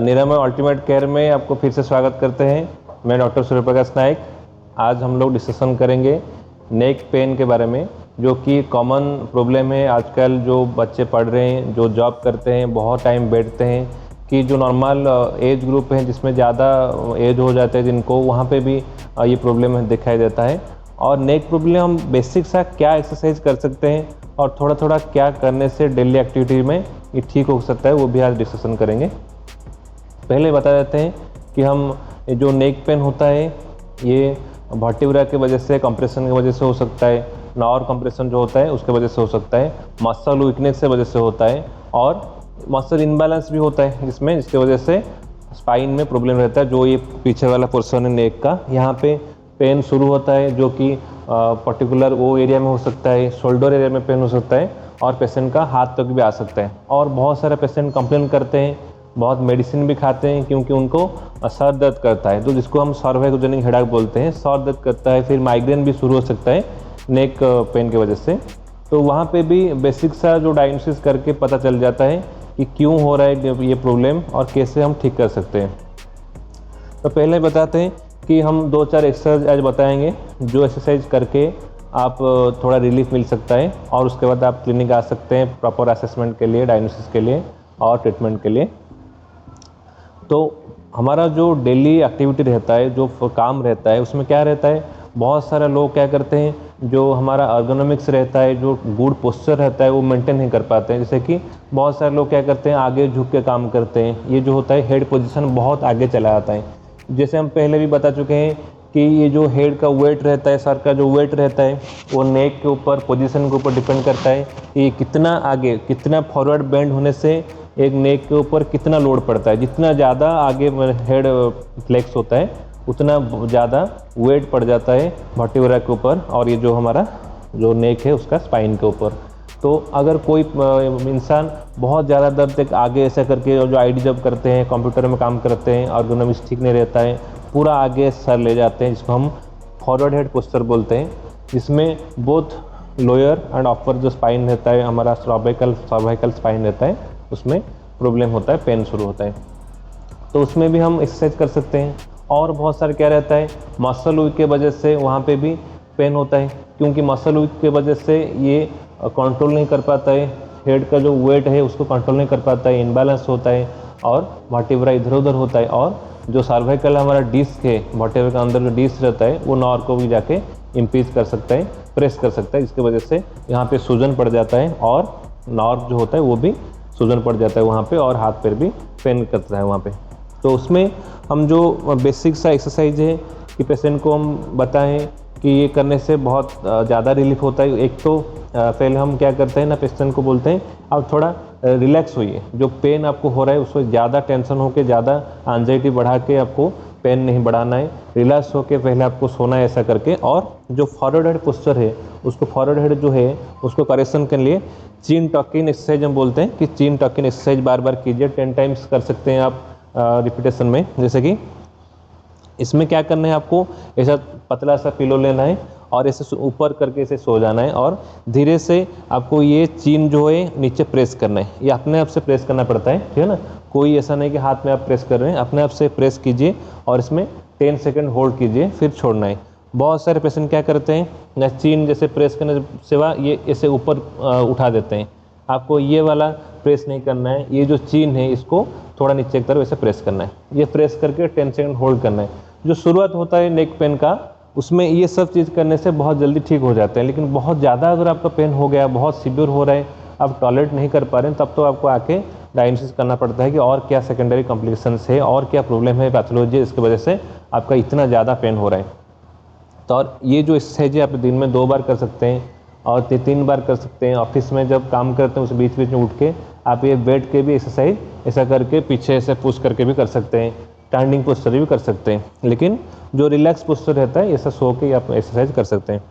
निरामय ultimate care में आपको फिर से स्वागत करते हैं। मैं डॉक्टर सूर्यप्रकाश नाइक। आज हम लोग डिस्कशन करेंगे नेक पेन के बारे में, जो कि कॉमन प्रॉब्लम है आजकल। जो बच्चे पढ़ रहे हैं, जो जॉब करते हैं, बहुत टाइम बैठते हैं, कि जो नॉर्मल एज ग्रुप है जिसमें ज़्यादा एज हो जाते हैं जिनको, वहाँ पे भी ये प्रॉब्लम दिखाई देता है। और नेक प्रॉब्लम हम बेसिक सा क्या एक्सरसाइज कर सकते हैं और थोड़ा थोड़ा क्या करने से डेली एक्टिविटी में ये ठीक हो सकता है, वो भी आज डिस्कशन करेंगे। पहले बता देते हैं कि हम जो नेक पेन होता है ये वर्टिब्रा की वजह से, कंप्रेशन की वजह से हो सकता है, नॉर कंप्रेशन जो होता है उसके वजह से हो सकता है, मसल वीकनेस से वजह से होता है, और मसल इनबैलेंस भी होता है जिसकी वजह से स्पाइन में प्रॉब्लम रहता है। जो ये पीछे वाला पोर्शन है नेक का, यहाँ पे पेन शुरू होता है, जो कि पर्टिकुलर वो एरिया में हो सकता है, शोल्डर एरिया में पेन हो सकता है, और पेशेंट का हाथ तक भी आ सकता है। और बहुत सारे पेशेंट कंप्लेन करते हैं, बहुत मेडिसिन भी खाते हैं क्योंकि उनको सर दर्द करता है, तो जिसको हम सर्वाइकोजेनिक हेडेक बोलते हैं, सर दर्द करता है। फिर माइग्रेन भी शुरू हो सकता है नेक पेन की वजह से। तो वहाँ पे भी बेसिक सा जो डायग्नोसिस करके पता चल जाता है कि क्यों हो रहा है ये प्रॉब्लम और कैसे हम ठीक कर सकते हैं। तो पहले बताते हैं कि हम 2-4 एक्सरसाइज आज बताएंगे, जो एक्सरसाइज करके आप थोड़ा रिलीफ मिल सकता है, और उसके बाद आप क्लिनिक आ सकते हैं प्रॉपर असेसमेंट के लिए, डायग्नोसिस के लिए और ट्रीटमेंट के लिए। तो हमारा जो डेली एक्टिविटी रहता है, जो काम रहता है, उसमें क्या रहता है, बहुत सारे लोग क्या करते हैं, जो हमारा अर्गोनॉमिक्स रहता है, जो गुड पोस्चर रहता है, वो मेंटेन नहीं कर पाते हैं। जैसे कि बहुत सारे लोग क्या करते हैं, आगे झुक के काम करते हैं। ये जो होता है हेड पोजीशन बहुत आगे चला जाता है। जैसे हम पहले भी बता चुके हैं कि ये जो हेड का वेट रहता है, सर का जो वेट रहता है, वो नेक के ऊपर, पोजीशन के ऊपर डिपेंड करता है कि ये कितना आगे, कितना फॉरवर्ड बेंड होने से एक नेक के ऊपर कितना लोड पड़ता है। जितना ज़्यादा आगे हेड फ्लेक्स होता है, उतना ज़्यादा वेट पड़ जाता है वर्टिब्रा के ऊपर, और ये जो हमारा जो नेक है उसका स्पाइन के ऊपर। तो अगर कोई इंसान बहुत ज़्यादा दर्द तक आगे ऐसा करके, और जो आईडी जब करते हैं, कंप्यूटर में काम करते हैं, अर्गोनॉमिक्स ठीक नहीं रहता है, पूरा आगे सर ले जाते हैं, जिसको हम फॉरवर्ड हेड पोस्चर बोलते हैं, जिसमें बोथ लोअर एंड अपर जो स्पाइन रहता है, हमारा सर्वाइकल स्पाइन रहता है, उसमें प्रॉब्लम होता है, पेन शुरू होता है। तो उसमें भी हम एक्सरसाइज कर सकते हैं। और बहुत सारे क्या रहता है, मसल वीक के वजह से वहाँ पे भी पेन होता है, क्योंकि मसल वीक के वजह से ये कंट्रोल नहीं कर पाता है, हेड का जो वेट है उसको कंट्रोल नहीं कर पाता है, इनबैलेंस होता है, और वर्टिब्रा इधर उधर होता है। और जो सर्वाइकल हमारा डिस्क है, वर्टिब्रा के अंदर जो डिस्क रहता है, वो नॉर को भी जाके इम्पीज कर सकता है, प्रेस कर सकता है, जिसकी वजह से यहाँ पे सूजन पड़ जाता है, और नॉर जो होता है वो भी सूजन पड़ जाता है वहाँ पे, और हाथ पैर भी पेन करता है वहाँ पे। तो उसमें हम जो बेसिक सा एक्सरसाइज है कि पेशेंट को हम बताएं कि ये करने से बहुत ज़्यादा रिलीफ होता है। एक तो पहले हम क्या करते हैं ना, पेशेंट को बोलते हैं आप थोड़ा रिलैक्स होइए। जो पेन आपको हो रहा है उसको ज़्यादा टेंशन होकर, ज़्यादा एंजाइटी बढ़ा के आपको पेन नहीं बढ़ाना है, रिलैक्स होकर पहले आपको सोना है ऐसा करके। और जो फॉरवर्ड हेड पोस्चर है, उसको फॉरवर्ड हेड जो है उसको करेक्शन के लिए चीन टॉकिन एक्सरसाइज हम बोलते हैं कि चीन टॉकिन एक्सरसाइज बार बार कीजिए, 10 टाइम्स कर सकते हैं आप रिपीटेशन में। जैसे कि इसमें क्या करना है, आपको ऐसा पतला सा पिलो लेना है और ऐसे ऊपर करके ऐसे सो जाना है, और धीरे से आपको ये चीन जो है नीचे प्रेस करना है। ये अपने आप से प्रेस करना पड़ता है, ठीक है ना, कोई ऐसा नहीं कि हाथ में आप प्रेस कर रहे हैं, अपने आप से प्रेस कीजिए और इसमें 10 सेकेंड होल्ड कीजिए, फिर छोड़ना है। बहुत सारे पेशेंट क्या करते हैं ना, चीन जैसे प्रेस करने से सिवा ये ऐसे ऊपर उठा देते हैं। आपको ये वाला प्रेस नहीं करना है, ये जो चीन है इसको थोड़ा नीचे की तरफ ऐसे प्रेस करना है, ये प्रेस करके 10 सेकेंड होल्ड करना है। जो शुरुआत होता है नेक पेन का, उसमें ये सब चीज़ करने से बहुत जल्दी ठीक हो जाते हैं। लेकिन बहुत ज़्यादा अगर आपका पेन हो गया, बहुत सीवियर हो रहा है, आप टॉलरेट नहीं कर पा रहे हैं, तब तो आपको आके डायग्नोसिस करना पड़ता है कि और क्या सेकेंडरी कॉम्प्लिकेशंस है, और क्या प्रॉब्लम है पैथोलॉजी, इसकी वजह से आपका इतना ज़्यादा पेन हो रहा है। तो और ये जो एक्सरसाइज है आप दिन में 2 बार कर सकते हैं और 3 बार कर सकते हैं। ऑफिस में जब काम करते हैं उस बीच बीच में उठ के आप ये बैठ के भी एक्सरसाइज ऐसा करके पीछे से पुश करके भी कर सकते हैं, स्टैंडिंग पोस्चर भी कर सकते हैं। लेकिन जो रिलैक्स पोस्चर रहता है ऐसा सो के आप एक्सरसाइज कर सकते हैं।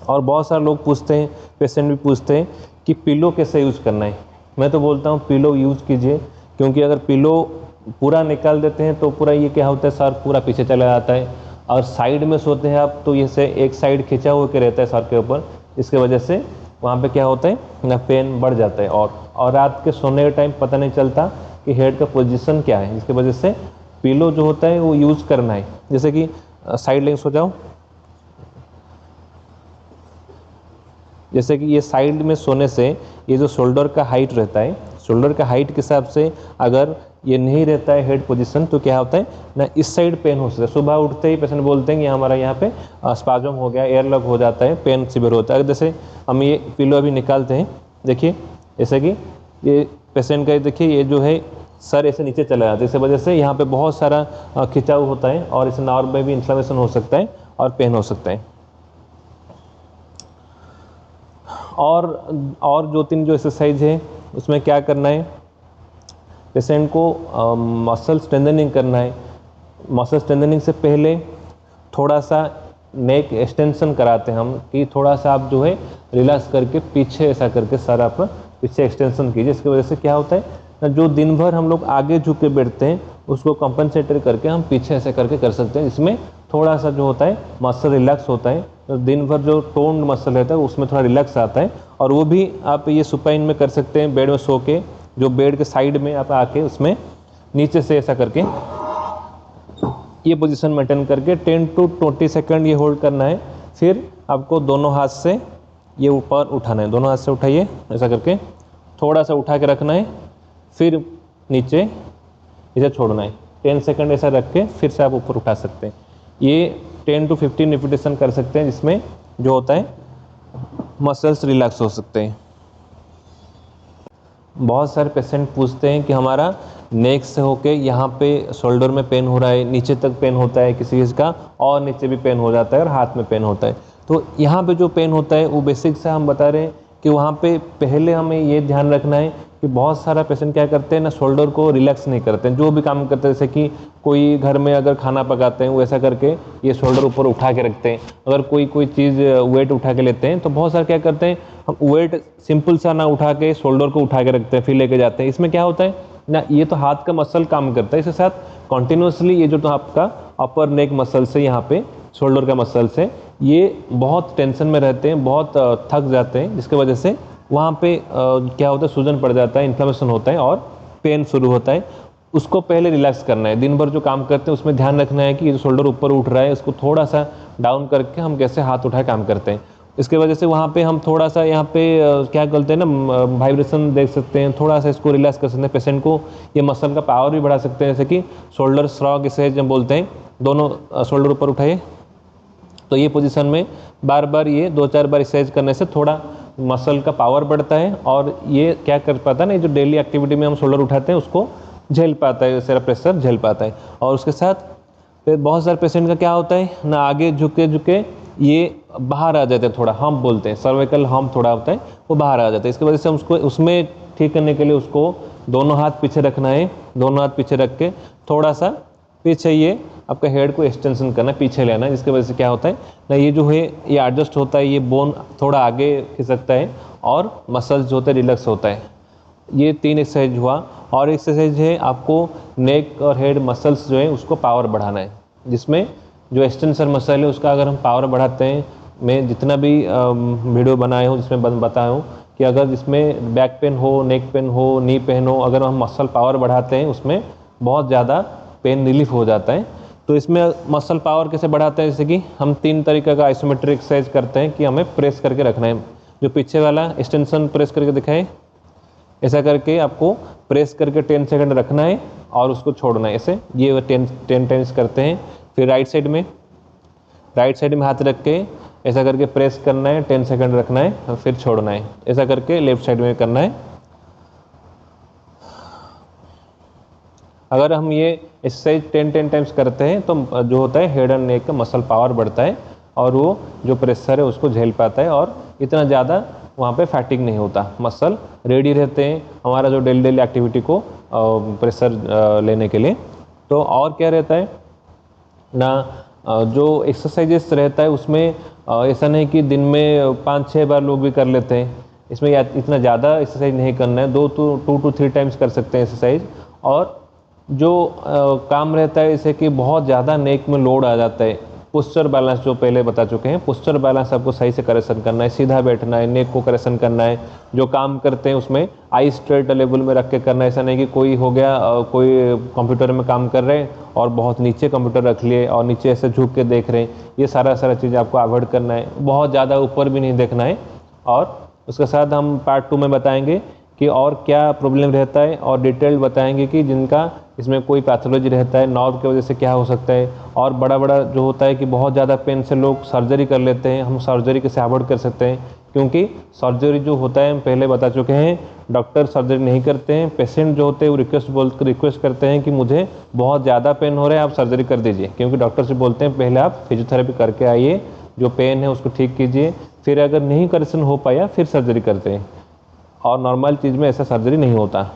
और बहुत सारे लोग पूछते हैं, पेशेंट भी पूछते हैं कि पिलो कैसे यूज़ करना है। मैं तो बोलता हूँ पिलो यूज़ कीजिए, क्योंकि अगर पिलो पूरा निकाल देते हैं तो पूरा ये क्या होता है, सर पूरा पीछे चला जाता है, और साइड में सोते हैं आप तो ये से एक साइड खिंचा हुआ के रहता है सर के ऊपर, इसके वजह से वहाँ पे क्या होता है ना, पेन बढ़ जाता है। और रात के सोने के टाइम पता नहीं चलता कि हेड का पोजीशन क्या है, जिसकी वजह से पिलो जो होता है वो यूज़ करना है। जैसे कि साइड लेंस हो जाओ, जैसे कि ये साइड में सोने से ये जो शोल्डर का हाइट रहता है, शोल्डर का हाइट के हिसाब से अगर ये नहीं रहता है हेड पोजीशन तो क्या होता है ना, इस साइड पेन हो सकता है। सुबह उठते ही पेशेंट बोलते हैं कि हमारा यहाँ पे स्पाजम हो गया, एयर लॉक हो जाता है, पेन सिवियर होता है। जैसे हम ये पिलो अभी निकालते हैं, देखिए जैसे कि ये पेशेंट का देखिए ये जो है सर ऐसे नीचे चला जाता है, इस वजह से यहाँ पे बहुत सारा खिंचाव होता है और इस नर्व में भी इन्फ्लेमेशन हो सकता है और पेन हो सकता है। और 2-3 जो एक्सरसाइज है उसमें क्या करना है, पेशेंट को मसल स्ट्रेंथनिंग करना है। मसल स्ट्रेंथनिंग से पहले थोड़ा सा नेक एक्सटेंशन कराते हैं हम, कि थोड़ा सा आप जो है रिलैक्स करके पीछे ऐसा करके सर आप पीछे एक्सटेंशन कीजिए। इसकी वजह से क्या होता है ना, जो दिन भर हम लोग आगे झुक के बैठते हैं उसको कंपनसेट करके हम पीछे ऐसे करके कर सकते हैं। इसमें थोड़ा सा जो होता है मसल रिलैक्स होता है, तो दिन भर जो टोन्ड मसल रहता है उसमें थोड़ा रिलैक्स आता है। और वो भी आप ये सुपाइन में कर सकते हैं, बेड में सो के, जो बेड के साइड में आप आके उसमें नीचे से ऐसा करके ये पोजीशन मेंटेन करके 10 to 20 सेकंड ये होल्ड करना है। फिर आपको दोनों हाथ से ये ऊपर उठाना है, दोनों हाथ से उठाइए ऐसा करके, थोड़ा सा उठा के रखना है, फिर नीचे इसे छोड़ना है। 10 सेकंड ऐसा रख के फिर से आप ऊपर उठा सकते हैं। ये 10 to 15 रिपीटेशन कर सकते हैं, जिसमें जो होता है मसल्स रिलैक्स हो सकते हैं। बहुत सारे पेशेंट पूछते हैं कि हमारा नेक से होके यहाँ पे शोल्डर में पेन हो रहा है, नीचे तक पेन होता है किसी का, और नीचे भी पेन हो जाता है और हाथ में पेन होता है। तो यहाँ पे जो पेन होता है वो बेसिक से हम बता रहे हैं कि वहाँ पे पहले हमें ये ध्यान रखना है कि बहुत सारा पेशेंट क्या करते हैं ना, शोल्डर को रिलैक्स नहीं करते हैं। जो भी काम करते हैं, जैसे कि कोई घर में अगर खाना पकाते हैं वो ऐसा करके ये शोल्डर ऊपर उठा के रखते हैं। अगर कोई चीज़ वेट उठा के लेते हैं तो बहुत सारे क्या करते हैं, हम वेट सिंपल सा ना उठा के शोल्डर को उठा के रखते हैं फिर लेके जाते हैं। इसमें क्या होता है ना, ये तो हाथ का मसल काम करता है, इसके साथ कॉन्टिन्यूसली ये जो तो आपका अपर नेक मसल से यहाँ पे शोल्डर का मसल से ये बहुत टेंशन में रहते हैं, बहुत थक जाते हैं, जिसकी वजह से वहाँ पे क्या होता है, सूजन पड़ जाता है, इन्फ्लेमेशन होता है और पेन शुरू होता है। उसको पहले रिलैक्स करना है। दिन भर जो काम करते हैं उसमें ध्यान रखना है कि ये जो शोल्डर ऊपर उठ रहा है इसको थोड़ा सा डाउन करके हम कैसे हाथ उठाए काम करते हैं। इसके वजह से वहाँ पे हम थोड़ा सा यहाँ पे क्या करते हैं ना, वाइब्रेशन देख सकते हैं, थोड़ा सा इसको रिलैक्स कर सकते हैं। पेशेंट को ये मसल का पावर भी बढ़ा सकते हैं, जैसे कि शोल्डर श्रॉग इसे जब बोलते हैं, दोनों शोल्डर ऊपर उठाइए। तो ये पोजीशन में बार बार ये 2-4 बार एक्सरसाइज करने से थोड़ा मसल का पावर बढ़ता है और ये क्या कर पाता है ना, जो डेली एक्टिविटी में हम शोल्डर उठाते हैं उसको झेल पाता है, सारा प्रेशर झेल पाता है। और उसके साथ फिर बहुत सारे पेशेंट का क्या होता है ना, आगे झुके झुके ये बाहर आ जाते हैं, थोड़ा हम्प बोलते हैं, सर्वाइकल हम्प थोड़ा होता है वो बाहर आ जाता है। इसकी वजह से हम उसको उसमें ठीक करने के लिए उसको दोनों हाथ पीछे रखना है, दोनों हाथ पीछे रख के थोड़ा सा पीछे ये आपका हेड को एक्सटेंशन करना है, पीछे लेना है, जिसकी वजह से क्या होता है ना, ये जो है ये एडजस्ट होता है, ये बोन थोड़ा आगे खिसकता है और मसल्स जो होते हैं रिलैक्स होता है। ये 3 एक्सरसाइज हुआ। और एक्सरसाइज है आपको नेक और हेड मसल्स जो है उसको पावर बढ़ाना है, जिसमें जो एक्सटेंसर मसल है उसका अगर हम पावर बढ़ाते हैं, मैं जितना भी वीडियो बनाए हूँ जिसमें बताया हूँ कि अगर जिसमें बैक पेन हो, नेक पेन हो, नी पेन हो, अगर हम मसल पावर बढ़ाते हैं उसमें बहुत ज़्यादा पेन रिलीफ हो जाता है। तो इसमें मसल पावर कैसे बढ़ाते हैं, जैसे कि हम 3 तरीके का आइसोमेट्रिक एक्सरसाइज करते हैं कि हमें प्रेस करके रखना है। जो पीछे वाला एक्सटेंशन प्रेस करके दिखाए, ऐसा करके आपको प्रेस करके 10 सेकंड रखना है और उसको छोड़ना है, ऐसे ये 10 टाइम्स करते हैं। फिर राइट साइड में हाथ रख के ऐसा करके प्रेस करना है, 10 सेकंड रखना है और फिर छोड़ना है। ऐसा करके लेफ्ट साइड में करना है। अगर हम ये एक्सरसाइज 10 टाइम्स करते हैं तो जो होता है हेड एंड नेक का मसल पावर बढ़ता है और वो जो प्रेशर है उसको झेल पाता है और इतना ज़्यादा वहाँ पे फैटिग नहीं होता, मसल रेडी रहते हैं हमारा जो डेली एक्टिविटी को प्रेशर लेने के लिए। तो और क्या रहता है ना, जो एक्सरसाइजेस रहता है उसमें ऐसा नहीं कि दिन में 5-6 बार लोग भी कर लेते हैं। इसमें इतना ज़्यादा एक्सरसाइज नहीं करना है, 2 to 3 टाइम्स कर सकते हैं एक्सरसाइज। और जो काम रहता है जैसे कि बहुत ज़्यादा नेक में लोड आ जाता है पोस्चर बैलेंस जो पहले बता चुके हैं, पोस्चर बैलेंस आपको सही से करेक्शन करना है, सीधा बैठना है, नेक को करेक्शन करना है। जो काम करते हैं उसमें आई स्ट्रेट लेवल में रख के करना है। ऐसा नहीं कि कोई हो गया कोई कंप्यूटर में काम कर रहे हैं और बहुत नीचे कंप्यूटर रख लिए और नीचे ऐसे झुक के देख रहे हैं। ये सारा चीज़ आपको अवॉइड करना है। बहुत ज़्यादा ऊपर भी नहीं देखना है। और उसके साथ हम पार्ट 2 में बताएंगे कि और क्या प्रॉब्लम रहता है और डिटेल बताएंगे कि जिनका इसमें कोई पैथोलॉजी रहता है, नर्व की वजह से क्या हो सकता है। और बड़ा जो होता है कि बहुत ज़्यादा पेन से लोग सर्जरी कर लेते हैं। हम सर्जरी कैसे अवॉइड कर सकते हैं, क्योंकि सर्जरी जो होता है हम पहले बता चुके हैं, डॉक्टर सर्जरी नहीं करते हैं। पेशेंट जो होते हैं वो रिक्वेस्ट करते हैं कि मुझे बहुत ज़्यादा पेन हो रहा है, आप सर्जरी कर दीजिए। क्योंकि डॉक्टर से बोलते हैं पहले आप फिजियोथेरेपी करके आइए, जो पेन है उसको ठीक कीजिए, फिर अगर नहीं करेक्शन हो पाया फिर सर्जरी करते हैं। और नॉर्मल चीज़ में ऐसा सर्जरी नहीं होता।